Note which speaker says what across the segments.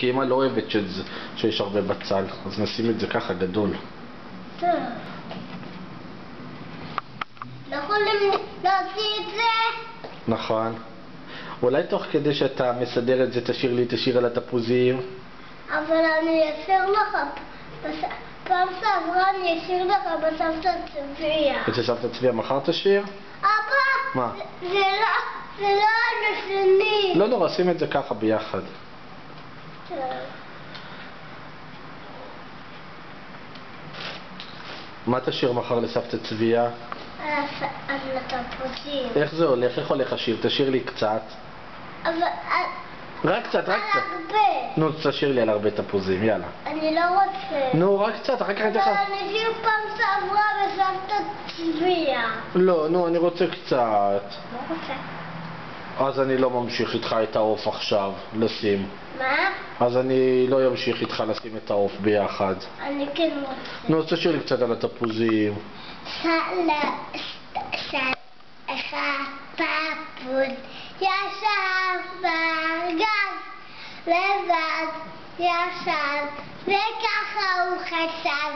Speaker 1: כי אמא לא אוהבת שיש הרבה בצל, אז נשים את זה ככה גדול.
Speaker 2: טוב. לא יכולים להוציא את זה?
Speaker 1: נכון. אולי תוך כדי שאתה מסדר את זה תשאיר לי את השיר על התפוזים?
Speaker 2: אבל אני אשאיר לך, פעם שעברה אני אשאיר לך בסבתא צביה.
Speaker 1: את סבתא צביה מחר תשאיר?
Speaker 2: אבא!
Speaker 1: מה?
Speaker 2: זה לא על השני.
Speaker 1: לא נורא, שים את זה ככה ביחד.
Speaker 2: טוב.
Speaker 1: מה תשאיר מחר לסבתא צביה?
Speaker 2: על התפוזים.
Speaker 1: איך זה הולך? איך הולך השיר? תשאיר לי קצת.
Speaker 2: אבל
Speaker 1: רק קצת, רק
Speaker 2: על
Speaker 1: קצת.
Speaker 2: הרבה.
Speaker 1: נו, תשאיר לי על הרבה תפוזים, יאללה.
Speaker 2: אני לא רוצה.
Speaker 1: נו, רק קצת, אחר כך אני אתן לך.
Speaker 2: אבל אני אשאיר פעם שעברה בסבתא צביה.
Speaker 1: לא, נו, אני רוצה קצת.
Speaker 2: לא רוצה.
Speaker 1: אז אני לא ממשיך איתך את העוף עכשיו, לשים.
Speaker 2: מה?
Speaker 1: אז אני לא אמשיך איתך לשים את העוף ביחד.
Speaker 2: אני כן רוצה.
Speaker 1: נו, אז תשאיר לי קצת על התפוזים.
Speaker 2: פפוז ישב בגז לבד ישב וככה הוא חשב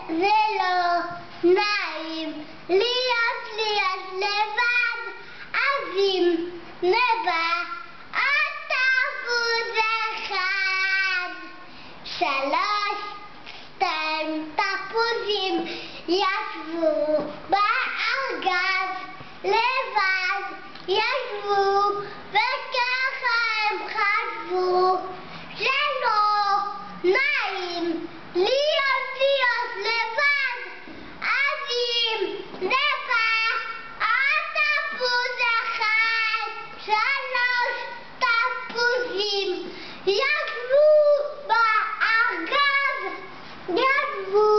Speaker 2: זה לא נעים להיות לבד אז אם נבע התפוז אחד 3, 2 תפוזים ישבו בארגז לבד ישבו וככה הם חשבו שלא נעים להיות לבד אז אם נבע התפוז אחד 3 תפוזים ישבו בארגז ישבו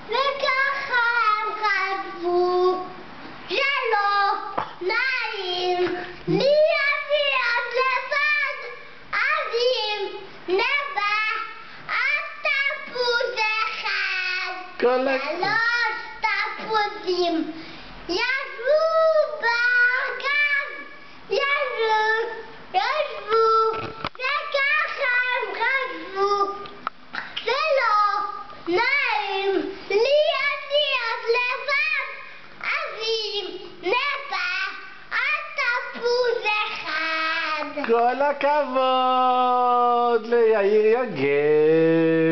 Speaker 2: וככה הם חשבו שלא נעים להיות לבד אז אם נבע התפוז אחד 3 תפוזים ישבו בארגז ישבו וככה הם חשבו שלא נעים להיות לבד אז אם נבע התפוז אחד.
Speaker 1: כל הכבוד ליאיר יגב.